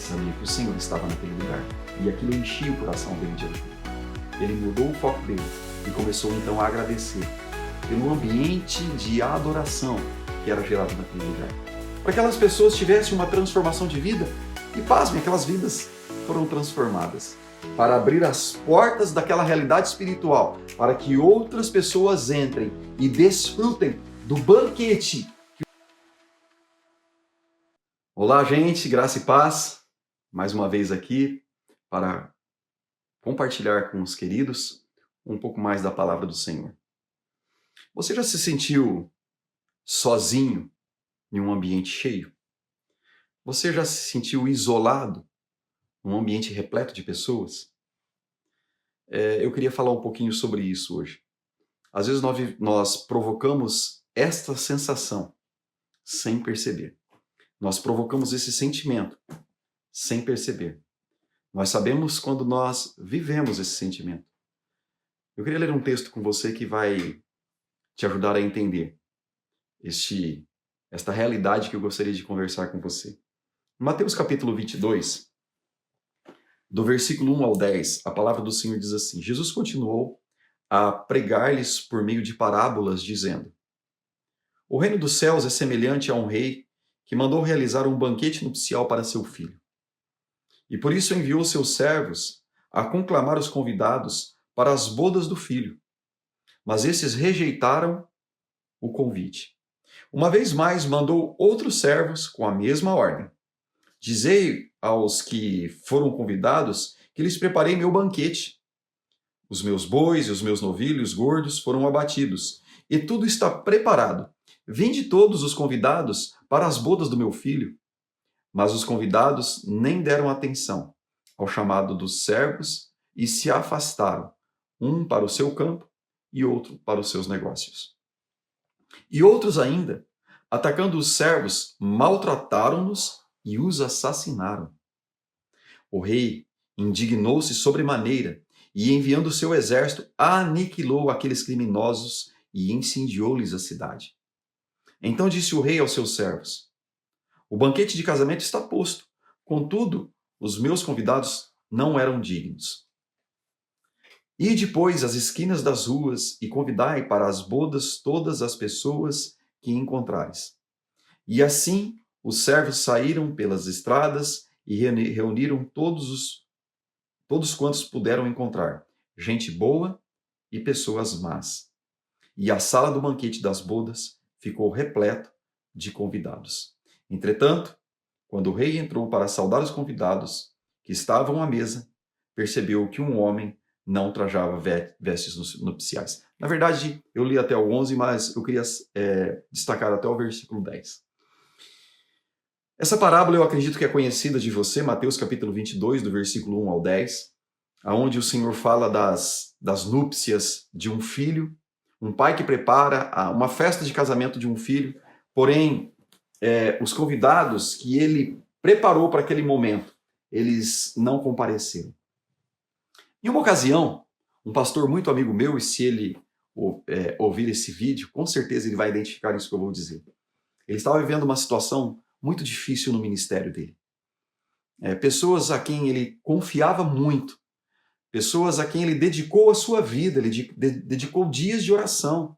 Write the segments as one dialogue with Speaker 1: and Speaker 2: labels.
Speaker 1: sabia que o Senhor estava naquele lugar. E aquilo enchia o coração dele de alegria. Ele mudou o foco dele e começou então a agradecer pelo ambiente de adoração que era gerado naquele lugar. Para que aquelas pessoas tivessem uma transformação de vida e, pasmem, aquelas vidas foram transformadas para abrir as portas daquela realidade espiritual, para que outras pessoas entrem e desfrutem do banquete. Olá, gente, graça e paz. Mais uma vez aqui para compartilhar com os queridos um pouco mais da palavra do Senhor. Você já se sentiu sozinho em um ambiente cheio? Você já se sentiu isolado num ambiente repleto de pessoas? Eu queria falar um pouquinho sobre isso hoje. Às vezes nós provocamos esta sensação sem perceber. Nós provocamos esse sentimento sem perceber. Nós sabemos quando nós vivemos esse sentimento. Eu queria ler um texto com você que vai te ajudar a entender esta realidade que eu gostaria de conversar com você. Em Mateus capítulo 22, do versículo 1 ao 10, a palavra do Senhor diz assim: Jesus continuou a pregar-lhes por meio de parábolas, dizendo: O reino dos céus é semelhante a um rei que mandou realizar um banquete nupcial para seu filho. E por isso enviou seus servos a conclamar os convidados para as bodas do filho. Mas esses rejeitaram o convite. Uma vez mais mandou outros servos com a mesma ordem: Dizei aos que foram convidados que lhes preparei meu banquete. Os meus bois e os meus novilhos gordos foram abatidos, e tudo está preparado. Vinde todos os convidados para as bodas do meu filho. Mas os convidados nem deram atenção ao chamado dos servos e se afastaram, um para o seu campo e outro para os seus negócios. E outros ainda, atacando os servos, maltrataram-nos e os assassinaram. O rei indignou-se sobremaneira e, enviando o seu exército, aniquilou aqueles criminosos e incendiou-lhes a cidade. Então disse o rei aos seus servos: O banquete de casamento está posto, contudo, os meus convidados não eram dignos. E depois às esquinas das ruas e convidai para as bodas todas as pessoas que encontrares. E assim os servos saíram pelas estradas e reuniram todos quantos puderam encontrar, gente boa e pessoas más. E a sala do banquete das bodas ficou repleta de convidados. Entretanto, quando o rei entrou para saudar os convidados que estavam à mesa, percebeu que um homem não trajava vestes nupciais. Na verdade, eu li até o 11, mas eu queria destacar até o versículo 10. Essa parábola eu acredito que é conhecida de você, Mateus capítulo 22, do versículo 1 ao 10, onde o Senhor fala das núpcias de um filho, um pai que prepara uma festa de casamento de um filho, porém, os convidados que ele preparou para aquele momento, eles não compareceram. Em uma ocasião, um pastor muito amigo meu, e se ele ouvir esse vídeo, com certeza ele vai identificar isso que eu vou dizer. Ele estava vivendo uma situação muito difícil no ministério dele. Pessoas a quem ele confiava muito, pessoas a quem ele dedicou a sua vida, ele dedicou dias de oração,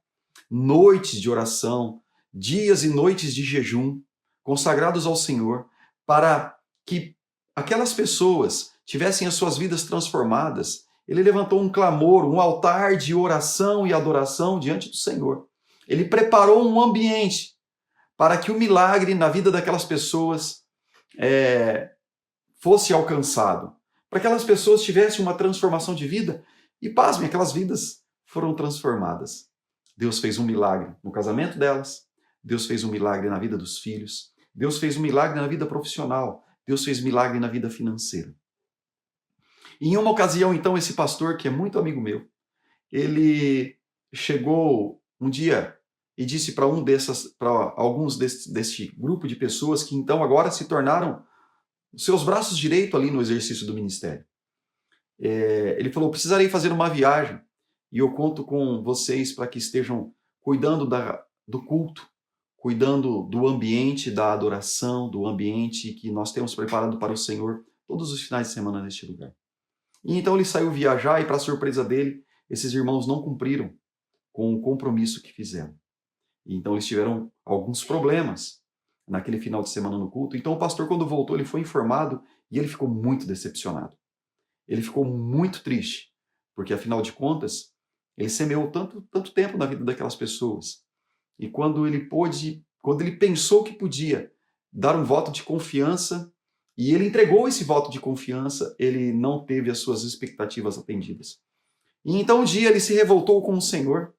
Speaker 1: noites de oração, dias e noites de jejum, consagrados ao Senhor, para que aquelas pessoas tivessem as suas vidas transformadas. Ele levantou um clamor, um altar de oração e adoração diante do Senhor. Ele preparou um ambiente para que o milagre na vida daquelas pessoas fosse alcançado, para que aquelas pessoas tivessem uma transformação de vida e, pasmem, aquelas vidas foram transformadas. Deus fez um milagre no casamento delas, Deus fez um milagre na vida dos filhos, Deus fez um milagre na vida profissional, Deus fez um milagre na vida financeira. E em uma ocasião, então, esse pastor, que é muito amigo meu, ele chegou um dia e disse para alguns desse grupo de pessoas que então agora se tornaram os seus braços direitos ali no exercício do ministério. Ele falou: precisarei fazer uma viagem e eu conto com vocês para que estejam cuidando do culto, cuidando do ambiente da adoração, do ambiente que nós temos preparado para o Senhor todos os finais de semana neste lugar. E então ele saiu viajar e, para surpresa dele, esses irmãos não cumpriram com o compromisso que fizeram. E então eles tiveram alguns problemas naquele final de semana no culto. Então o pastor, quando voltou, ele foi informado e ele ficou muito decepcionado. Ele ficou muito triste, porque afinal de contas, ele semeou tanto tempo na vida daquelas pessoas. E quando ele pensou que podia dar um voto de confiança, e ele entregou esse voto de confiança, ele não teve as suas expectativas atendidas. E então um dia ele se revoltou com o Senhor,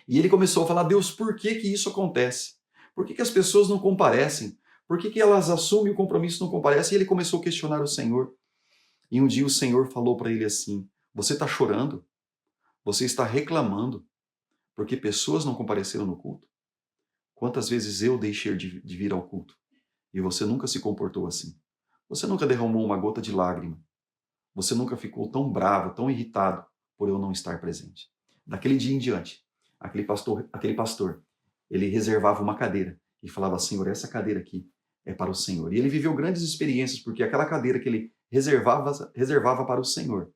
Speaker 1: e ele começou a falar: Deus, por que isso acontece? Por que as pessoas não comparecem? Por que elas assumem o compromisso e não comparecem? E ele começou a questionar o Senhor. E um dia o Senhor falou para ele assim: você está chorando? Você está reclamando porque pessoas não compareceram no culto? Quantas vezes eu deixei de vir ao culto e você nunca se comportou assim? Você nunca derramou uma gota de lágrima? Você nunca ficou tão bravo, tão irritado por eu não estar presente? Daquele dia em diante, aquele pastor, ele reservava uma cadeira e falava: Senhor, essa cadeira aqui é para o Senhor. E ele viveu grandes experiências, porque aquela cadeira que ele reservava para o Senhor,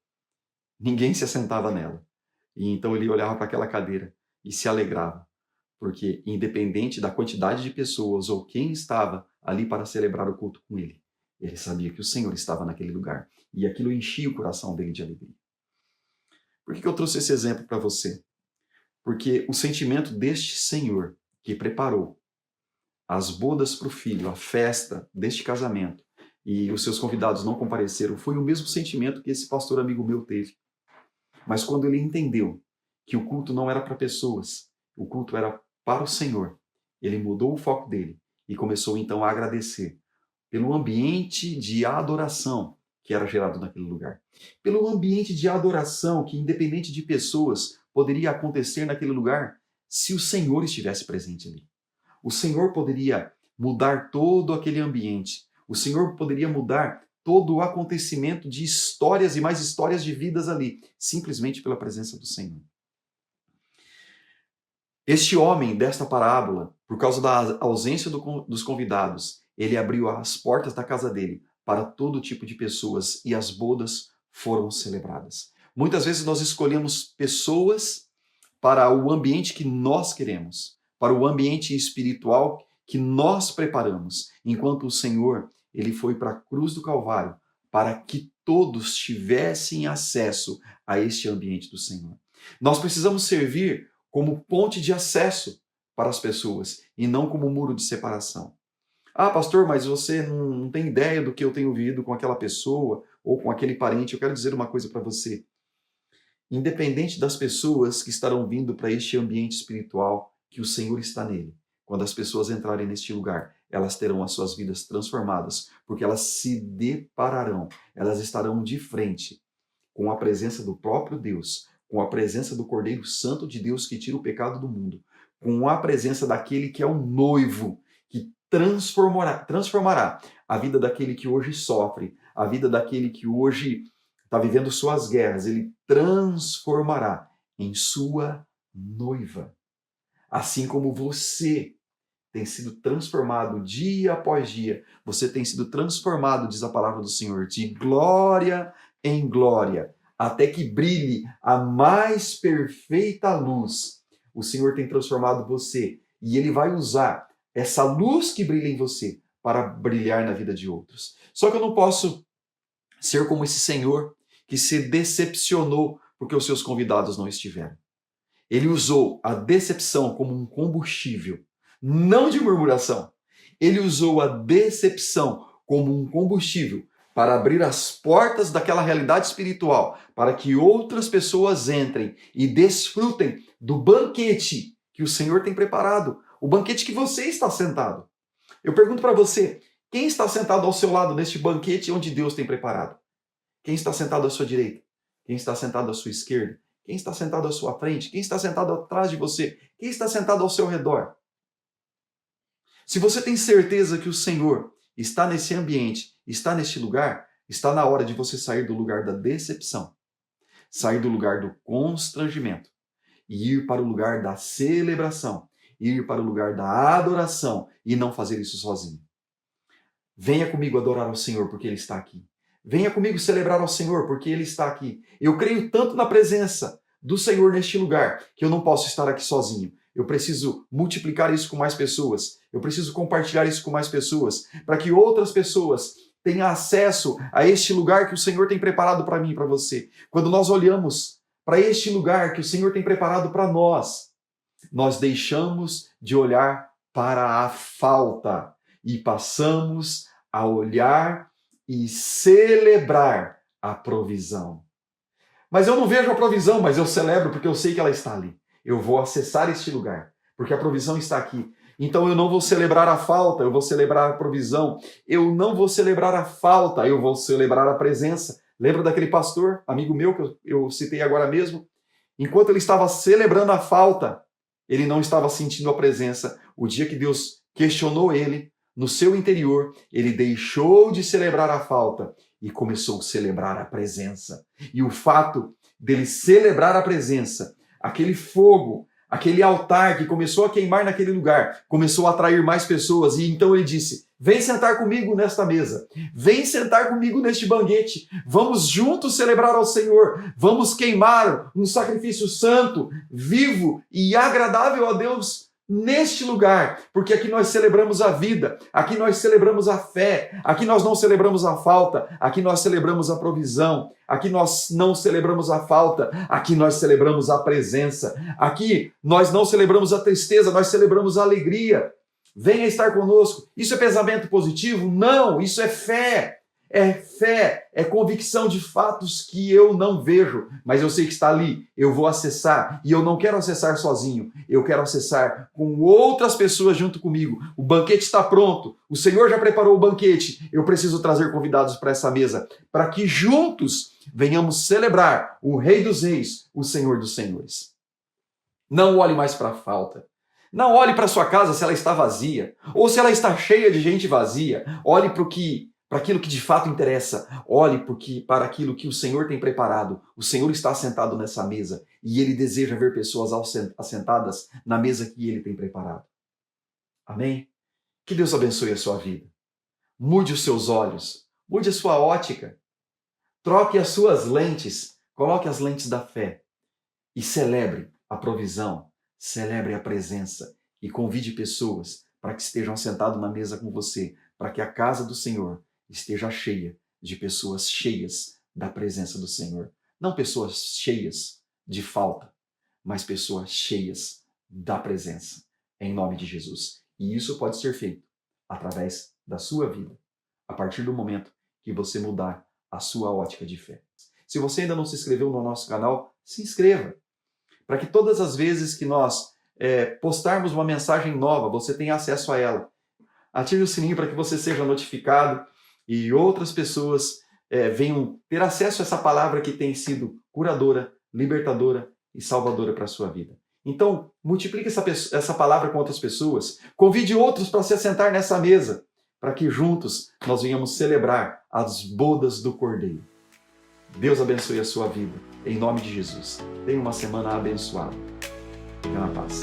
Speaker 1: ninguém se assentava nela. E então ele olhava para aquela cadeira e se alegrava, porque independente da quantidade de pessoas ou quem estava ali para celebrar o culto com ele, ele sabia que o Senhor estava naquele lugar. E aquilo enchia o coração dele de alegria. Por que eu trouxe esse exemplo para você? Porque o sentimento deste Senhor que preparou as bodas para o filho, a festa deste casamento, e os seus convidados não compareceram, foi o mesmo sentimento que esse pastor amigo meu teve. Mas quando ele entendeu que o culto não era para pessoas, o culto era para o Senhor, ele mudou o foco dele e começou então a agradecer pelo ambiente de adoração que era gerado naquele lugar. Pelo ambiente de adoração que, independente de pessoas, poderia acontecer naquele lugar se o Senhor estivesse presente ali. O Senhor poderia mudar todo aquele ambiente. O Senhor poderia mudar todo o acontecimento de histórias e mais histórias de vidas ali, simplesmente pela presença do Senhor. Este homem desta parábola, por causa da ausência dos convidados, ele abriu as portas da casa dele para todo tipo de pessoas e as bodas foram celebradas. Muitas vezes nós escolhemos pessoas para o ambiente que nós queremos, para o ambiente espiritual que nós preparamos, enquanto o Senhor, ele foi para a cruz do Calvário para que todos tivessem acesso a este ambiente do Senhor. Nós precisamos servir como ponte de acesso para as pessoas e não como muro de separação. Ah, pastor, mas você não tem ideia do que eu tenho vivido com aquela pessoa ou com aquele parente. Eu quero dizer uma coisa para você. Independente das pessoas que estarão vindo para este ambiente espiritual, que o Senhor está nele, quando as pessoas entrarem neste lugar, elas terão as suas vidas transformadas, porque elas se depararão, elas estarão de frente com a presença do próprio Deus, com a presença do Cordeiro Santo de Deus que tira o pecado do mundo, com a presença daquele que é o noivo, que transformará a vida daquele que hoje sofre, a vida daquele que hoje está vivendo suas guerras, ele transformará em sua noiva. Assim como você tem sido transformado dia após dia, você tem sido transformado, diz a palavra do Senhor, de glória em glória, até que brilhe a mais perfeita luz. O Senhor tem transformado você e Ele vai usar essa luz que brilha em você para brilhar na vida de outros. Só que eu não posso ser como esse Senhor que se decepcionou porque os seus convidados não estiveram. Ele usou a decepção como um combustível, não de murmuração. Ele usou a decepção como um combustível para abrir as portas daquela realidade espiritual, para que outras pessoas entrem e desfrutem do banquete que o Senhor tem preparado, o banquete que você está sentado. Eu pergunto para você, quem está sentado ao seu lado neste banquete onde Deus tem preparado? Quem está sentado à sua direita? Quem está sentado à sua esquerda? Quem está sentado à sua frente? Quem está sentado atrás de você? Quem está sentado ao seu redor? Se você tem certeza que o Senhor está nesse ambiente, está neste lugar, está na hora de você sair do lugar da decepção, sair do lugar do constrangimento e ir para o lugar da celebração, ir para o lugar da adoração e não fazer isso sozinho. Venha comigo adorar ao Senhor, porque Ele está aqui. Venha comigo celebrar ao Senhor, porque Ele está aqui. Eu creio tanto na presença do Senhor neste lugar, que eu não posso estar aqui sozinho. Eu preciso multiplicar isso com mais pessoas. Eu preciso compartilhar isso com mais pessoas, para que outras pessoas tenham acesso a este lugar que o Senhor tem preparado para mim e para você. Quando nós olhamos para este lugar que o Senhor tem preparado para nós, nós deixamos de olhar para a falta e passamos a olhar e celebrar a provisão. Mas eu não vejo a provisão, mas eu celebro porque eu sei que ela está ali. Eu vou acessar este lugar, porque a provisão está aqui. Então eu não vou celebrar a falta, eu vou celebrar a provisão. Eu não vou celebrar a falta, eu vou celebrar a presença. Lembra daquele pastor, amigo meu, que eu citei agora mesmo? Enquanto ele estava celebrando a falta, ele não estava sentindo a presença. O dia que Deus questionou ele, no seu interior, ele deixou de celebrar a falta e começou a celebrar a presença. E o fato dele celebrar a presença, aquele fogo, aquele altar que começou a queimar naquele lugar, começou a atrair mais pessoas. E então ele disse: vem sentar comigo nesta mesa, vem sentar comigo neste banquete, vamos juntos celebrar ao Senhor, vamos queimar um sacrifício santo, vivo e agradável a Deus neste lugar, porque aqui nós celebramos a vida, aqui nós celebramos a fé, aqui nós não celebramos a falta, aqui nós celebramos a provisão, aqui nós não celebramos a falta, aqui nós celebramos a presença, aqui nós não celebramos a tristeza, nós celebramos a alegria. Venha estar conosco. Isso é pensamento positivo? Não, isso é fé. É fé, é convicção de fatos que eu não vejo, mas eu sei que está ali. Eu vou acessar, e eu não quero acessar sozinho, eu quero acessar com outras pessoas junto comigo. O banquete está pronto, o Senhor já preparou o banquete. Eu preciso trazer convidados para essa mesa, para que juntos venhamos celebrar o Rei dos Reis, o Senhor dos Senhores. Não olhe mais para a falta. Não olhe para sua casa se ela está vazia, ou se ela está cheia de gente vazia. Olhe para aquilo que de fato interessa. Olhe para aquilo que o Senhor tem preparado. O Senhor está sentado nessa mesa e Ele deseja ver pessoas assentadas na mesa que Ele tem preparado. Amém? Que Deus abençoe a sua vida. Mude os seus olhos, mude a sua ótica, troque as suas lentes, coloque as lentes da fé e celebre a provisão, celebre a presença e convide pessoas para que estejam sentados na mesa com você, para que a casa do Senhor esteja cheia de pessoas cheias da presença do Senhor. Não pessoas cheias de falta, mas pessoas cheias da presença, em nome de Jesus. E isso pode ser feito através da sua vida, a partir do momento que você mudar a sua ótica de fé. Se você ainda não se inscreveu no nosso canal, se inscreva, para que todas as vezes que nós postarmos uma mensagem nova, você tenha acesso a ela. Ative o sininho para que você seja notificado e outras pessoas venham ter acesso a essa palavra que tem sido curadora, libertadora e salvadora para a sua vida. Então, multiplique essa palavra com outras pessoas, convide outros para se assentar nessa mesa, para que juntos nós venhamos celebrar as bodas do Cordeiro. Deus abençoe a sua vida, em nome de Jesus. Tenha uma semana abençoada. Fica na paz.